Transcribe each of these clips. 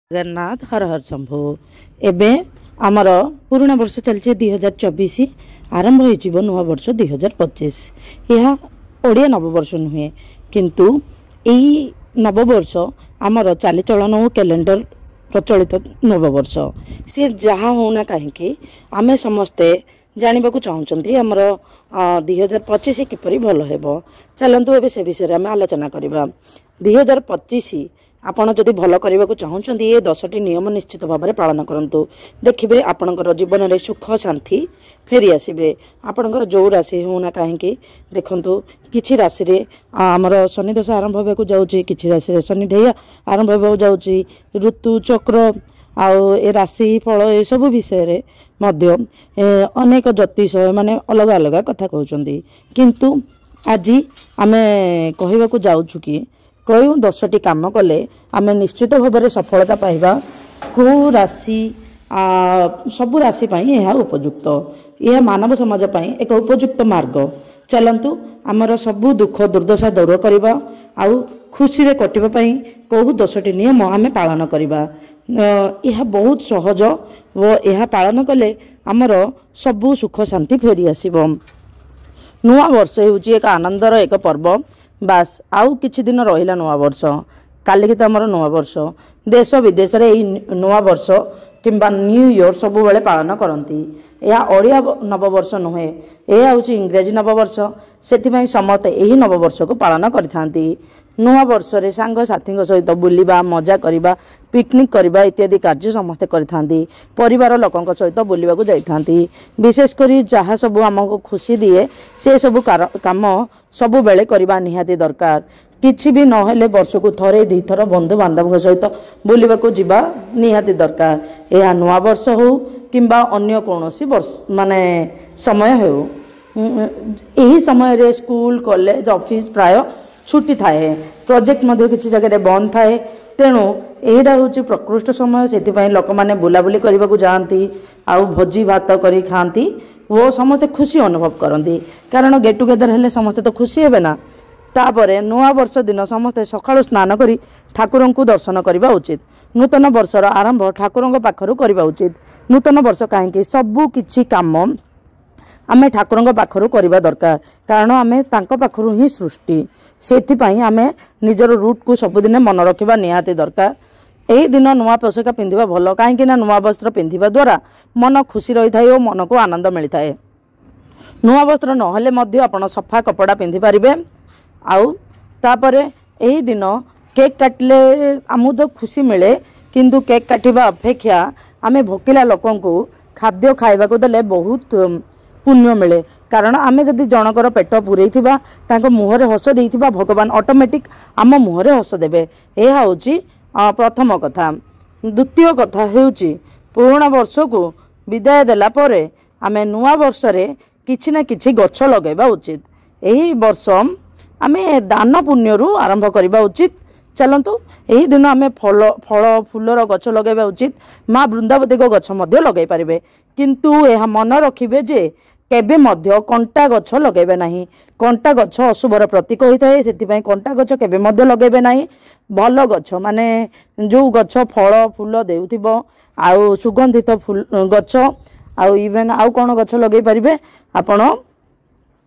जगन्नाथ हर हर शंभु। एबे आमर पुराणा वर्ष चलছে 2024 आरंभ हो नुआ वर्ष 2025। यह ओडिया नववर्ष नुहे किंतु यही नववर्ष आमर चालीचलन और कैलेंडर प्रचलित नववर्ष सी जहाँ होना कहीं आम समस्ते जानवा चाहते आमर 2025 किपरि भल हेबो। चलतु एबे से विषय आम आलोचना करवा। 2025 आपण जदि भल करने को चाहते ये 10टी नियम निश्चित भाव में पालन करूँ। देखिए आपणकर जीवन में सुख शांति फेरी आसबे। आपणकर जो राशि होना कहीं देखु किसी राशि रे आमर शनि दशा आरंभ होगा जाऊँगी, किसी राशि शनि ढैया आरंभ होगा जाऊँगी, ऋतु चक्र आउ ए राशि फल ये सब विषय मध्य अनेक ज्योतिष माने अलग अलग कथा कहते किंतु आज आम कहवाक जाऊँ कि कई 10टी काम कले आम निश्चित भाव में सफलता पाइबा। को राशि सबु राशि यह उपयुक्त, यह मानव समाज एक उपयुक्त मार्ग। चलतु आमर सबु दुख दुर्दशा दूर करवा आउ खुशी रे कटिबा कौ 10टी नियम आम पालन करवा। यह बहुत सहज व यह पालन कले आमर सबु सुख शांति फेरी आसीबो। नुआ वर्ष होची एक आनंदर एक पर्व। बास आउ किछि दिन रहिला नुआ वर्ष, काली तो आमर नुआ वर्ष। देश विदेश रे नुआ वर्ष किंबा न्यू इयर सब बेले पालन करती। यह ओडिया नववर्ष नुहे, यह हूँ इंग्रेजी नववर्ष। से समस्ते यही नववर्ष को पालन करिथांती। नुआ वर्ष रे सांग साथी सहित बुलिबा मजा करवा पिकनिक करवा इत्यादि कार्य समस्ते करिथांती। परिवार लोकों सहित बुलिबाकू जाइथांती। विशेषकर जहाँ सब आमको खुशी दिए से सब काम सबु बेले करवा निहाती दरकार। किछि भी नहेले वर्ष को थरे दी थर बंधु बांधव सहित बुलिबाकू जिबा निहाती दरकार। यह नुआ वर्ष हो किंबा अन्य कौनसी वर्ष माने समय हो, यही समय रे स्कूल कॉलेज ऑफिस प्राय छुट्टी थाए, प्रोजेक्ट मध्य किसी जगह बंद थाए। तेणु यहीटा हूँ प्रकृष्ट समय। से लोक मैंने बुलाबुली करने को जाती आउ भोजी भात करी खाती वो समस्ते खुशी अनुभव करती। कारण गेट टुगेदर हेले समस्ते तो खुशी हेबे ना। तापरे नुआ वर्ष दिन समस्ते सकाळु स्नान करी ठाकुर को दर्शन करने उचित। नूतन वर्षर आरंभ ठाकुर पाखर करने उचित। नूतन वर्ष कहीं सबू किछि काम आमे ठाकुर पाखर करने दरकार। कारण आमे तांको पाखरु ही सृष्टि। से आम निजर रूट को सबुदिन मन रखा निहाती दरकार। यही दिन नुआ पोशाक पिंधा भल कहीं नुआ वस्त्र पिंधा द्वारा मन खुशी रही थाए और मन को आनंद मिलता है। नुआ वस्त्र नहेले मध्य आपण सफा कपड़ा पिंधि पारिबे। आउ तापरे यही दिन केक काटिले आमु तो खुशी मिले किंतु केक काटिबा अपेक्षा आमे भोकिला लोकन को खाद्य खाइबा को देले बहुत पुण्य मिले। कारण आमे जदि जनकर पेट पूरे मुहरे हस दे भगवान ऑटोमेटिक आम मुहरे हस देवे। यह हूँ प्रथम कथा। द्वितीय कथा होची पुराणा वर्ष को विदाय देला परे आमे नुआ वर्ष रे किछि ना किछि गछ लगेबा उचित। यही वर्ष आमे दान पुण्य रु आरंभ करबा उचित। चलतु यही दिन आमे फल फूलर गछ लगेबा उचित। माँ वृंदावती को गछ मध्य लगे पारिबे किंतु यह मन रखिबे जे केबे मध्य कंटा गछ लगेबे नहीं। कंटा गछ अशुभर प्रतीक होता है। से कंटा गछ केबे मध्य लगेबे नहीं। भल गछ माने जो गछ फल फूल देउथिबो आउ सुगंधित फूल गछ आउ इवेन आउ कौन गछ लगे पारिबे आपण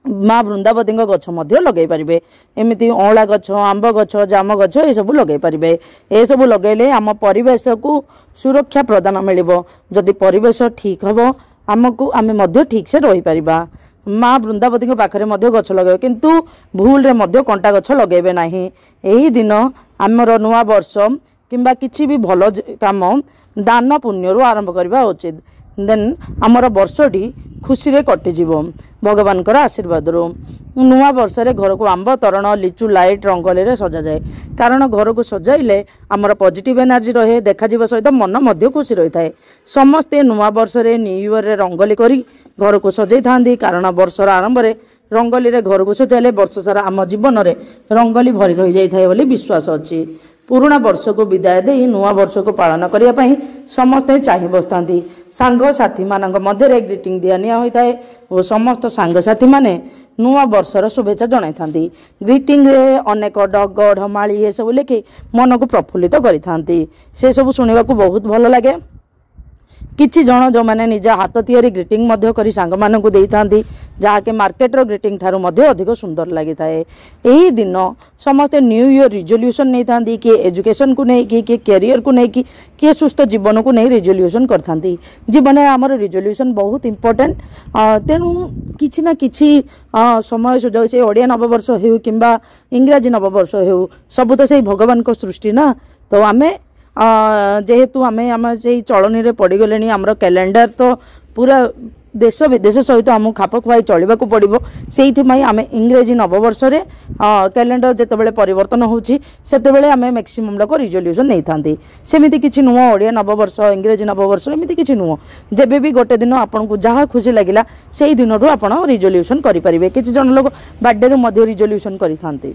माँ वृंदावती गछ मध्य लगे पारिबे। एमिति अँला गछ आंब गछ जाम गछ ये सब लगे पारिबे। ये सब लगेले आम परिवेश को सुरक्षा प्रदान मिलिबो। जदि परिवेश ठीक हबो आमको आमे मध्य ठीक से रही पारिबा। माँ वृंदावती पाखरे मध्य गछ लगे किंतु भूल रे मध्य कंटा गछ लगेबे नाही। यही दिन आमर नुआ वर्ष किंबा किछि भी भल काम दान पुण्य रु आरंभ करबा उचित। देन आमर वर्षटी खुशी रे कटि जीवो भगवान कर आशीर्वाद रो। नुआ वर्ष रे घर को आंब तोरण लिचु लाइट रंगोली रे सजा जाए। कारण घर को सजाइले आमर पॉजिटिव एनर्जी रहे, देखा जीव सहित मन मध्य खुशी रही थाए। समस्ते नुआ वर्ष रे न्यू ईयर रे रंगोली करी घर को सजाई थांदी। कारण वर्षर आरंभ रे रंगोली रे घर को सजाइले वर्ष सारा आम जीवन रे रंगोली भरी रही जाई थाए बोली विश्वास अछि। पुराणा वर्ष को विदाय दे नुआ वर्ष को पालन करने समस्ते चाह बसता। सांग साथी मान मध्य ग्रीटिंग दिया निया होता है और समस्त सांग साथी माने नुआ वर्षर शुभेच्छा जनाई था। ग्रीटिंग रे अनेक डग ढमाली ये सब लिखि मन को प्रफुल्लित करि थांती। से सब शुणा बहुत भल लगे। किछि जन जो माने निज हाथ तियारी ग्रीटिंग मध्य करी सांग मानकु देई थांती, जहाँकि मार्केटर ग्रीटिंग ठारू मध्य अधिक सुंदर लगी थाए। एही दिन समस्ते न्यू ईयर रिजोल्यूशन नहीं थांती, किए एजुकेशन को नहीं किए कैरियर को नहीं किए सुस्थ जीवन को नहीं रिजोल्यूशन कर थांती। जीवन में आमर रिजोल्यूशन बहुत इंपोर्टेंट। तेणु किछि ना किछि समय सुझाव से ओडिया नववर्ष हो किंबा इंग्राजी नववर्ष हो सब तो से भगवान को सृष्टि ना। तो आमे जेहेतु आमे आम से चलनी रे पड़गले आमर कैलेंडर तो पूरा देश विदेश सहित आमको खाप खुआई चलने को पड़ो। से आम इंग्रेजी नववर्ष कैलेंडर जितेबाला परिवर्तन होते आम मैक्सिमम लोक रिजोल्यूशन नहीं था। सेमती किसी नुह ओडिया नववर्ष इंग्रेजी नववर्ष एमती किसी नुह, जब भी गोटे दिन आपको जहाँ खुशी लगे से दिन आप रिजोल्यूशन करेंगे। किसी जन लोग बर्थडे रिजोल्यूशन करते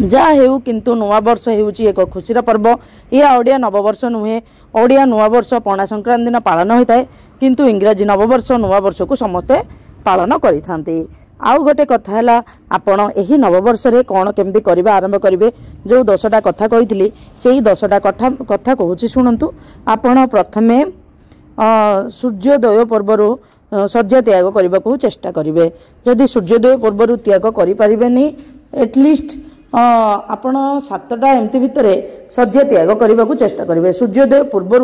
जहाँ हेउ किंतु नुआ वर्ष हेउची एक खुशीर पर्व। यह ओडिया नववर्ष नुहे। ओडिया नुआ वर्ष पणा संक्रांति दिन पालन होता है, किंतु इंग्राजी नववर्ष नुआ वर्ष को समस्ते पालन करिथांती। आउ गोटे कथा है आपण एही नववर्ष रे कौन केमती करबा आरंभ करेंगे। जो 10टा कथा कही से 10टा कथा कहूँ शुणु। आपण प्रथमे सूर्योदय पूर्वर शଯ୍ୟା त्याग करने को चेष्टा करेंगे। जदि सूर्योदय पूर्वर त्याग करें एटलिस्ट आपण 7टा एमती भितर शଯ୍ୟା त्याग करने को चेष्टा करेंगे। सूर्योदय पूर्वर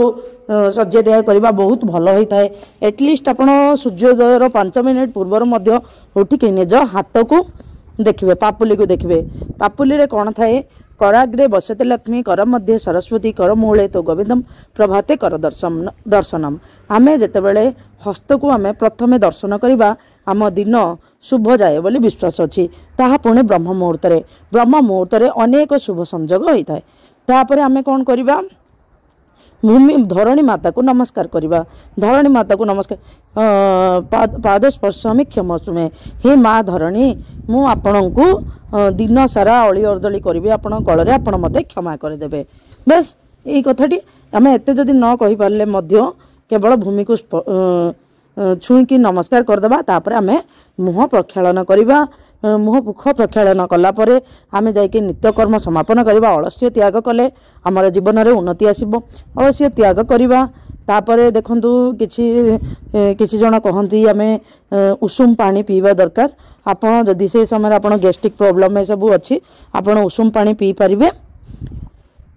शଯ୍ୟା त्याग करने बहुत भल होता है। एटलिस्ट आपण सूर्योदयर 5 मिनिट पूर्वर उठिक निज हाथ को देखिए, पापुली को देखिए। पापुली रे कौन थाए? कराग्रे बसते लक्ष्मी, कर मध्य सरस्वती, कर मूले तो गोविंदम, प्रभाते कर दर्शनम। आमे जेतेबेले हस्त को आमे प्रथमे दर्शन करिबा आम दिन शुभ जाए बोली विश्वास अच्छी। ताहा पुणे ब्रह्म मुहूर्त रे अनेक शुभ संयोग होता है। तापर आमे कौन करिबा? भूमि धरणी माता को नमस्कार करिबा। धरणी माता को नमस्कार पाद स्पर्शामि क्षमा शुणे। हे माँ धरणी, मु आपण को दिन सारा अली अर्दली करी आपण कल आपण मते क्षमा करदेवे। बस यही कथाटी आम एत जदि न कही पारे केवल भूमि को छुईकी नमस्कार करदेबा। तापर आम मुह प्रक्षालन करवा। मुह मुख प्रक्षालन कलापर आम जाकि नित्यकर्म समापन करवा। अलस्य त्याग कले आमर जीवन में उन्नति आसब। अलस्य त्याग करवा। तापर देखंतु किछि जन कहती आम उषुम पानी पीवा दरकार। आपड़ जदि से समय आप गैस्ट्रिक प्रॉब्लम में सब अच्छी आप उषुम पानी पी पारे।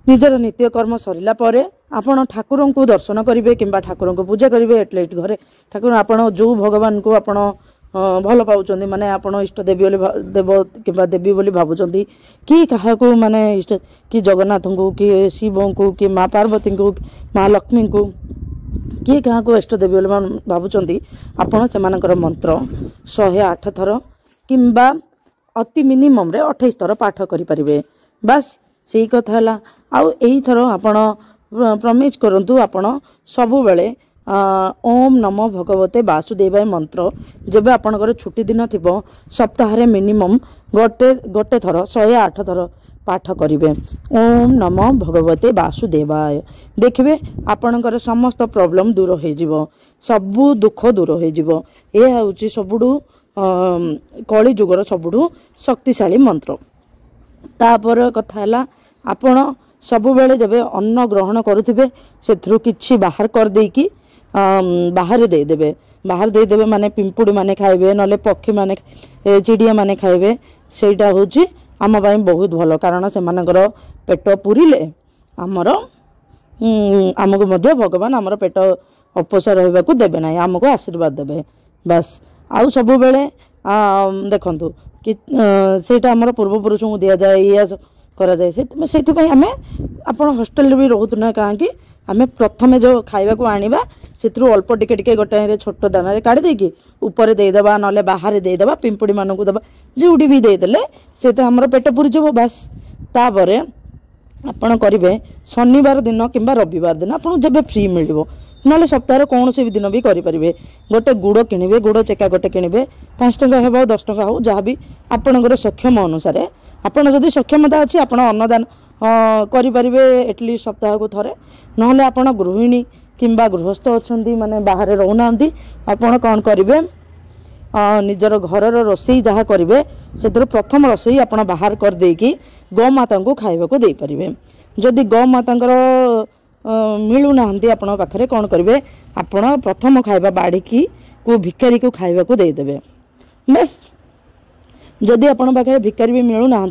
निजर नित्यकर्म सरला परे आपण ठाकुर को दर्शन करेंगे कि ठाकुर को पूजा करेंगे। एटलिस्ट घरे ठाकुर आप जो भगवान को आप भल पाँच माने आपण इष्ट देवी देव कि देवी बोली भावुंट कि क्या माने इष्ट कि जगन्नाथ को कि शिव को कि माँ पार्वती को माँ लक्ष्मी को किए क्या इष्ट देवी बोली भावुंट आपण से मंत्र 108 थर कि अति मिनिमम रे 28 थर पाठ करें। बस से कथा है। आउ यही थर आपण प्रमिज करंतु आपण सबु बेले ओम नमो भगवते वासुदेवाय मंत्र जब आपणकर छुट्टी दिन थी सप्ताह मिनिमम गोटे थर 108 थर पाठ करेंगे। ओम नमो भगवते वासुदेवाय देखिए आपणकर समस्त प्रॉब्लम दूर हो सबू दुख दूर हो। यह हूँ सबुठू कली जुगर सबुठू शक्तिशाली मंत्र। तापर कथा है आपण सबु बेले जब अन्न ग्रहण करुथिबे सेथरु किछि बाहर कर देकी बाहर देदेवे। बाहर देदेवे माने पिंपुड़ी माने खाइबे नले पक्षी माने चिड़िया माने खाइबे। सेटा होची आम पाई बहुत भल कारण से मानकर पेट पुरिले आमर आमको मध्य भगवान आमर पेट अपोषा रहिबा को देबे नाही, आमको आशीर्वाद देबे। बस आउ सबु बेले देखंतु कि सेटा आमर पूर्वपुरुष को दिया जाए या करा जाए। से आम आप हॉस्टेल भी रोतु ना कहीं आम प्रथमे जो खाइबा को आनिबा सेथरु अल्प टिके टिके गोटे छोट दाना काढ़ी देकी ऊपर देदेबा नले बाहर देदेबा पिंपुड़ी मानक देबा जोड़ी भी देदेले से तो आमर पेट पुरीजब। बस तापर आपण करेंगे शनिवार दिन कि रविवार दिन आपको जब फ्री मिल ना सप्ताह कौन से भी दिन भी करेंगे। गोटे गुड़ किणवे गुड़ चेका गोटे किणवे 5 टंका हो 10 टंका हो जहाँ भी आपणकर सक्षम अनुसार आपड़ जदि सक्षमता अच्छी आप अन्नदान करेंगे एटलिस्ट सप्ताह को थरे। ना आप गृहिणी किंबा गृहस्थ अच्छा माने बाहर रोना आपड़ कौन करेंगे निजर घरर रोसई जहाँ करेंगे से प्रथम रोसई आप बाहर कर देकी गौमाता को खाइबा को दे पारिबे। जदि गौमाता मिलूना आपण पाखे कौन करेंगे आपण प्रथम खाइबा बाड़ी को भिकारी को खाइबा को देदेवे। बस जदि आपण पाखे भिकारी भी मिलूना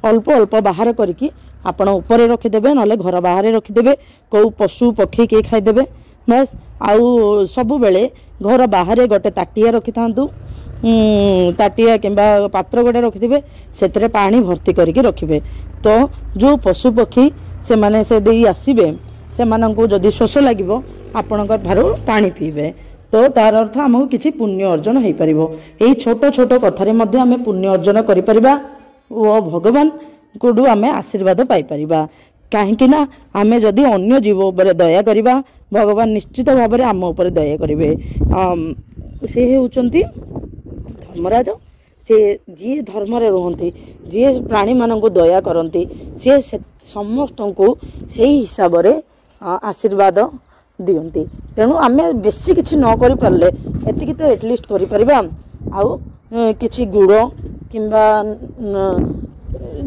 अल्प अल्प बाहर करके आपण ऊपर रखिदेवे ना घर बाहर रखिदेवे कौ पशु पक्षी किए खाईदेवे। बस आउ सब बेले घर बाहर गोटे ताटिया रखि था ताटिया किंबा पात्र गोटे रखिथे से पानी भर्ती करके रखिए। तो जो पशु पक्षी से माने से दे आसबे से मानू जदि शोष लगे आपण पानी पीबे तो तार अर्थ आमको किसी पुण्य अर्जन हो पार। यही छोट छोट कथार आम पुण्य अर्जन कर भगवान को आम आशीर्वाद पाई। कहीं आम जदि अन्य जीव उपर दया करवा भगवान निश्चित भाव में आम उपर दया करेंगे। से होउचंती धर्मराज से जी धर्म रुहंती जी प्राणी मान को दया करती सी समस्त को से हिसाब से आशीर्वाद दियंती। तेणु आम बेसी किसी न कर पारे एति तो एटलिस्ट कर आउ किछि गुड़ किंबा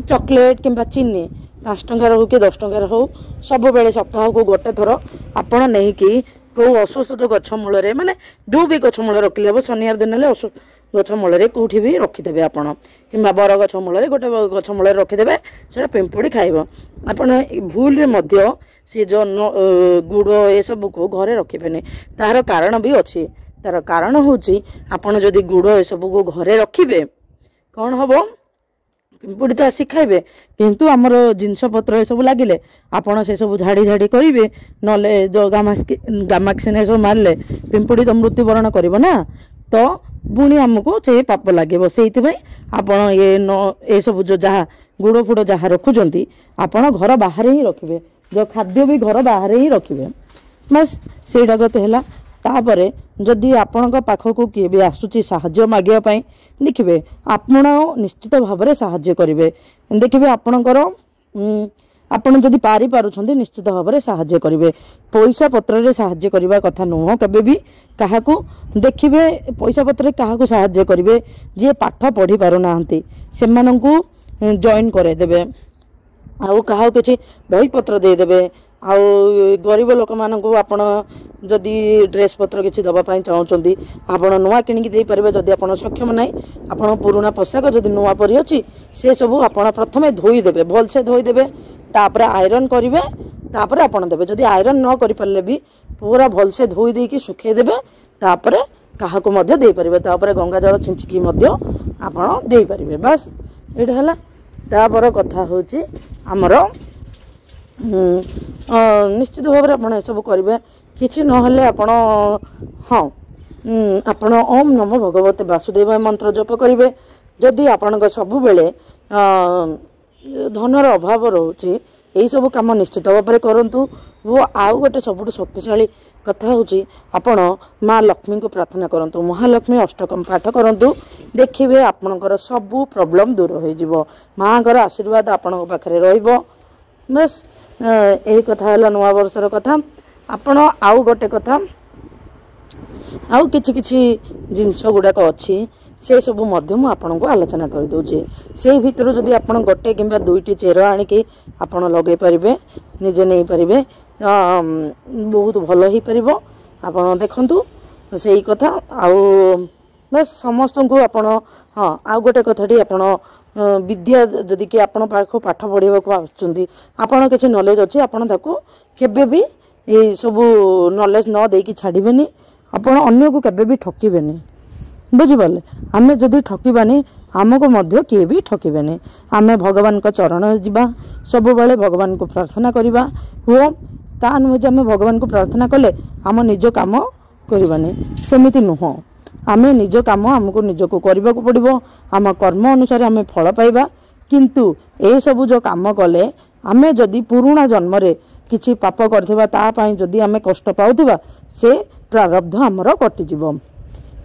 चॉकलेट किंबा चीनी 5 टंकार हो कि 10 टंकार हो सब बेले सप्ताह को गोटे थर आपण नहीं कि कौ अस्वस्थ गछ मूल माने जो भी गछ मूल रखिले हम शनिवार दिन गछ मूल कौटी भी रखिदेवे आपण कि बर गछ मूल गोटे गछ मूल रखिदेवे से पिंपुड़ी खाइब। आपण भूल मध्य सी जो गुड़ ये सब को घरे रखिबेनी तार कारण भी अच्छी। तार कारण होची आपण जदि गुड़ ये सब को घरे रखिबे कौन हम पिंपुड़ी तो आसी खाइबे किंतु आमर जिनस पत्र ये सब लगिले आपण से सब झाड़ी झाड़ी करेंगे नले जो गामाक्सिन ये सब मारले पिंपुड़ी तो मृत्युवरण कर ना तो पुणी आमको से पाप लगे से आपण ये सब जो जहाँ गुड़ फुड़ जहाँ रखुंट आपण घर बाहर ही रखिए जो खाद्य भी घर बाहर ही रखिए। बस सेटा गते है तापर जदि आपण पाखक किए भी आसूची साहाय्य मागिया देखिए आपण निश्चित भाव में साहाय्य करेंगे। देखिए आपणकर आपण जदि पारि पारुछंती निश्चित भाव में साहाय्य करेंगे। पैसा पत्र रे साहाय्य करबा कथा नुह केबे भी काहाकू देखिए पैसा पत्र काहाकू साहाय्य करेंगे जे पाठ पढ़ी पारु नाहंती सेमानंकु जॉइन करे देबे आउ कहा किसी बही पत्र देदेवे आउ गरीब लोक मानू आपण जदि ड्रेस पत्र किसी दवापाई चाहते आपण नुआ किणिकी दे पारे जदि आप सक्षम ना आपण पुराना पोशाक जदि नुआ परी अच्छी से सब आप प्रथम धोईदेवे भलसे धोईदेवे तापर आयरन करेंगे तापर आपण देवे जदि आयरन न कर पारे भी पूरा भलसे धोई देकी सुखेदेवे तापर क्या दे पारे तापर गंगा जल छिंचिकी आपण दे पारे। बस ये है तापर कथा हूँ आमर निश्चित भाव में आपड़ सब करेंगे किसी ना आपण हाँ आपण ओम नमो भगवते वासुदेव मंत्र जप करेंगे। जदि आपण सब बेले धनर अभाव रोचे यही सब कम निश्चित भाव में करूँ। वो आउ गोटे सब शक्तिशाली कथा हूँ आपण माँ लक्ष्मी को प्रार्थना करूँ महालक्ष्मी अष्टकम पाठ करूँ देखिए आपणकर सबू प्रॉब्लम दूर हो माँ का आशीर्वाद आपण पाखे रहिबो। बस यही कथा है नुआ वर्षर कथा। आपण आउ गोटे कथा आउ किछि किछि जिनस गुड़ाक अच्छी से सब आपन को आलोचना कर दूचे से भितर जदि आप गोटे कि दुईटी चेर आणिकी आप लगे पारे निजे नहीं पारे बहुत भल हो पार आप देखु से कथा आउ बस समस्त को आप हाँ आउ गोटे कथाटी आप विद्या जदि कि आप पाठ पढ़ा को आपड़ किसी नॉलेज अच्छी आपे भी ये सब नॉलेज न देकी छाड़बेनि आप अन्य को केबे भी ठकिबेनि बुझिपारे। आमे जदि ठकिबानी आमको मध्य किए भी ठकिबेनि आमे भगवान का चरण जीवा सब बेले भगवान को प्रार्थना करवा वो ता नुहे आम भगवान को प्रार्थना कले आम निज काम करवानी सेमिति नुह आमे निज काम आमको निजको करने को पड़ो आम कर्म अनुसार आम फल पाइबा किंतु ए सब जो काम कले आमे जदि पुराणा जन्म रे किछि पाप करथिबा ता पई जदि आमे कष्ट पाउथिबा से प्रारब्ध आमर कटिजिवो।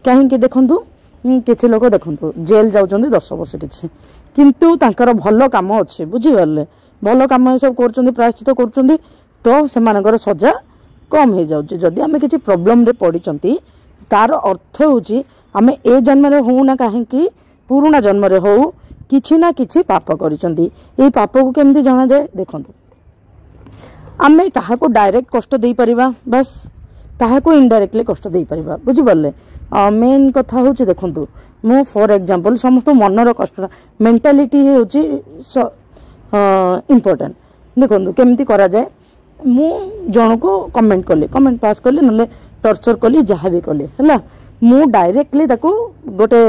कहीं देखु किसी लोग देखु जेल जाउछन्ति 10 वर्ष किछि किंतु तांकर भल काम अच्छे बुझिपारे भल काम सब कर प्रायश्चित कर तो सेमानकर सजा कम हो जाउछि। जदि आमे किछि प्रॉब्लम रे पड़िचंती तार अर्थ होछि आम ए जन्म हूँ ना कहीं पुराना जन्म हो किछि ना किछि पाप करिसंती। ए पाप को केमती जाना जाए देखंतु आमे काहा को डायरेक्ट कष्ट दे परिबा बस काहा को इनडायरेक्टली कष्ट दे परिबा बुझि परले। मेन कथा होची देखंतु मु फॉर एग्जांपल समस्त मनर कष्ट मेंटालिटी होची इम्पोर्टेंट देखंतु केमती करा जाए। मु जन को कमेंट कली कमेंट पास कली नले टर्चर कली जहाँ भी कली है मु डायरेक्टली ताको गोटे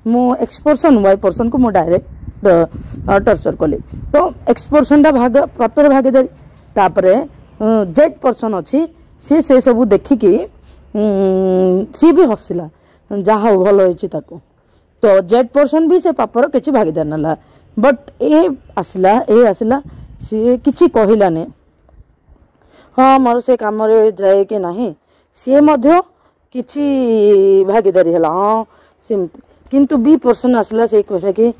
मु एक्सपर्सन वाई पर्सन को मु डायरेक्ट टर्चर कली तो एक्सपर्सन भाग प्राप्तर भागीदारी तापरे जेड पर्सन अच्छी सी से सब देखिकी सी भी हसला जहाँ भल होती तो जेड पर्सन भी से पापर किसी भागीदार नाला बट ए आसला सी किसी कहलानी हाँ मोर से कम जाए कि नहीं सी किसी भागीदारी है हाँ सेमती किंतु बी पर्सन आसला से कहला कि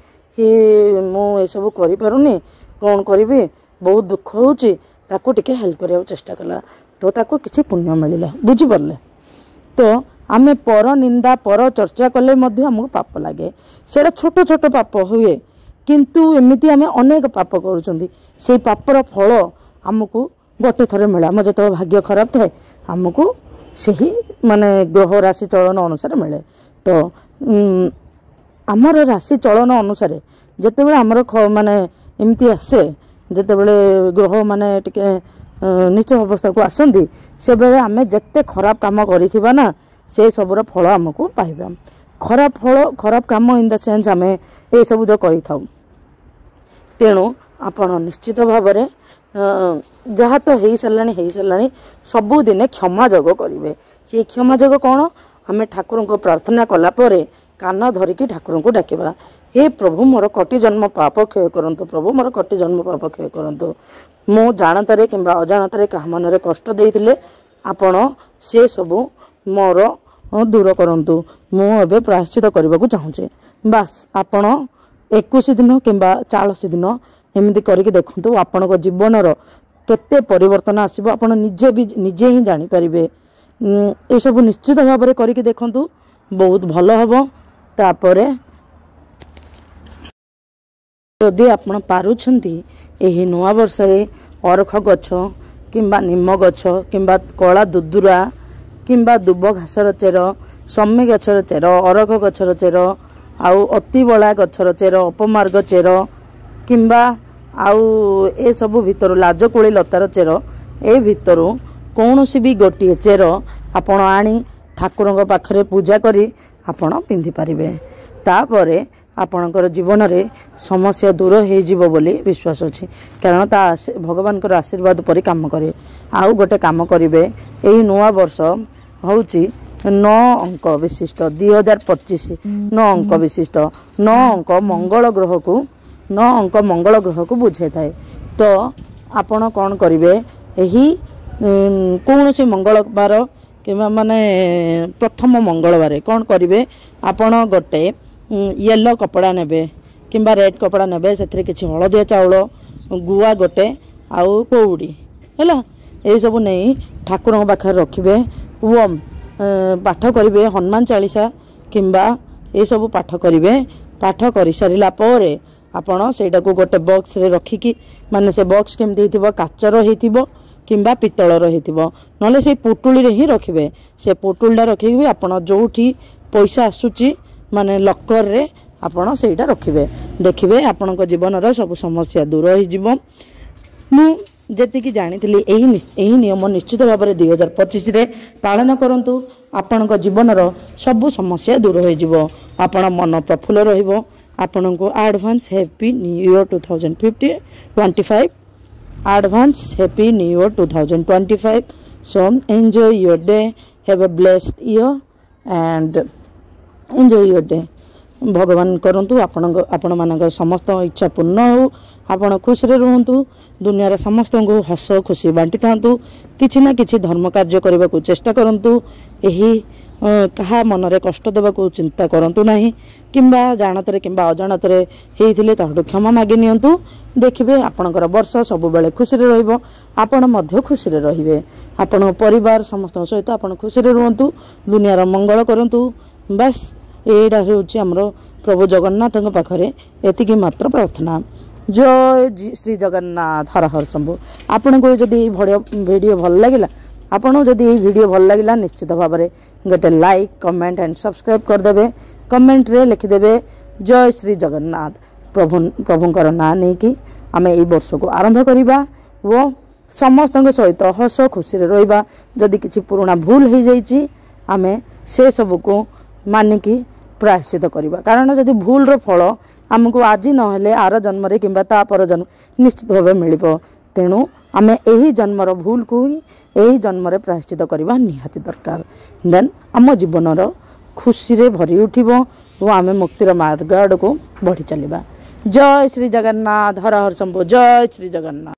मु सब करि पारुनी कौन करी बहुत दुख होची ताको टिके हेल्प करने चेष्टा कला तो ताको किसी पुण्य मिलला बुझी परले। तो आमे पर निंदा पर चर्चा कले मध्य हमको पाप लगे सेटा छोट छोट पाप हुए किंतु एमिति आमे अनेक पाप करूछंती से पापर फल हमको गोटे थरे मिले आम जो भाग्य खराब थाए आमको सही माने ग्रह राशि चलन अनुसार मिले। तो आमर राशि चलन अनुसार जिते बड़े आमर माने एमती आसे जिते बड़े ग्रह माने टिके नीच अवस्था को आसती से बेले आमे जत्ते खराब काम करिथिबा ना से सबुर फल आमको पाइबा खराब काम इन द सेंस आमे ए सब जो करि थाउ। तेणु आपण निश्चित भाव में जहाँ तो हो सारा सबुदिने क्षमा जग करेंगे से क्षमा जग कौन आम ठाकुर को प्रार्थना कलापर कान धरिकी ठाकुर को डाकवा हे प्रभु मोर कोटि जन्म पाप क्षय करंतु प्रभु मोर कोटि जन्म पाप क्षय करंतु मु जानतारे किंबा अजाणतारे कहा मनरे कष्ट देइथिले आपण से सब मोर दूर करंतु मु एबे प्रायश्चित करबा को चाहूचे बास आपण 21 दिन किंबा 40 दिन एमती करके देखंतु आपण जीवनर केते परिवर्तन आसीबो आपण निजे ही जानि परिबे। ए सब निश्चित भाव में करके देखंतु बहुत भल हबो। तापरे यदि आपण पारुछंती एही नुआ वर्ष रे अरख गछ किंबा निम गछ किंबा कला दुदुरा किंबा दुब घासर चेर सम्मी गछर चेर अरख गछर चेर आउ अति बड़ा गछर चेर अपमार्ग चेर किंबा आउ ए सब भितर लाजकोली लतार चेर ए भितर कौन सी भी गोटे चेर आपण आनी ठाकुर पाखरे पूजा करी आपण पिंधि पारिबे तापरे आपणकर जीवन रे समस्या दूर हो जीवो बोली विश्वास अच्छी कारण ता भगवान को आशीर्वाद पर काम करे। आउ गोटे काम करिवे एही नुआ वर्ष होउची 9 अंक विशिष्ट 2025 9 अंक विशिष्ट 9 अंक मंगल ग्रह को 9 अंक मंगल ग्रह को बुझे थाए। तो आपण कौन करिवे एही कौन से मंगलवार कि माने प्रथम मंगलवार कौन करिवे आपण गोटे येलो कपड़ा नेबे किंबा रेड कपड़ा नेबे से किसी हलदिया चाउल गुआ गोटे आउ कौड़ी है ये सब नहीं ठाकुर पाखे रखिए ओम पाठ करेंगे हनुमान चालीसा किंबा ये सब पाठ करेंगे पाठ कर सारा पर आपण सेटा को गोटे बॉक्स रे रखिकी माने से बॉक्स केमती हिथिबो काचर हिथिबो किंबा पितलर हिथिबो नले से पुटुली रे ही रखिबे से पुटुलडा रखिबे आपण जोठी पैसा आसुची माने लकर रे आपण सेटा रखिबे देखिबे आपणक जीवन रो सब समस्या दूर हो जिवो। मु जेतिकी जानिथिली एही नियम निश्चित भाव में 2025 रे पालन करंतु आपणक जीवन रो सब समस्या दूर हो जिवो आपण मन प्रफुल्ल रहिबो। आपण को advance happy new year 2025 advance happy new year 2025 so enjoy your day have a blessed year and enjoy your day भगवान करंतु आपण मानक समस्त इच्छा पूर्ण हो आपण खुश रे रहंतु दुनिया समस्त को हस खुशी बांटी थांतु किछि ना किछि धर्म कार्य करबा को चेष्टा करंतु एही कहा मनरे कष्ट देवा को चिंता करंतु नहीं किंबा जानतरे किंबा अजाणतरे हेइथिले ताहडु क्षमा मागी नियंतु देखिबे आपणकर वर्ष सब बेले खुशी रे रहइबो आपण मध्य खुशी रे रहिबे आपण परिवार समस्त सहित आपण खुशी रे रहंतु दुनिया रो मंगल करंतु बस एटा होउछि हमरो प्रभु जगन्नाथ पाखरे एतिकी मात्र प्रार्थना। जय श्री जगन्नाथ, हर हर शंभु। आपण को जदि वीडियो भल लगिला, आपण जदि वीडियो भल लगिला निश्चित भाव में गोटे लाइक कमेंट एंड सब्सक्राइब करदेवे। कमेंट रे लिखिदेवे जय श्री जगन्नाथ। प्रभुंकर ना नहीं कि आम यही वर्ष को आरंभ करवा वो समस्त सहित हस खुशी रहा। जदि किसी पुराना भूल हो जाइए आम से सब को मानिकी प्रायश्चित करवा, कारण जदि भूल रो फल आमको आज नहेले आर जन्म कि तापर जन्म निश्चित भाव मिल। तेणु आम यही जन्मर भूल को ही यही जन्म प्रायश्चित करवा निहाती दरकार। देन आम जीवन खुशी रे भरी उठिबो वो आम मुक्तिर मार्ग आड़ को बढ़ी चलवा। जय श्री जगन्नाथ, हर हर शंभु। जय श्री जगन्नाथ।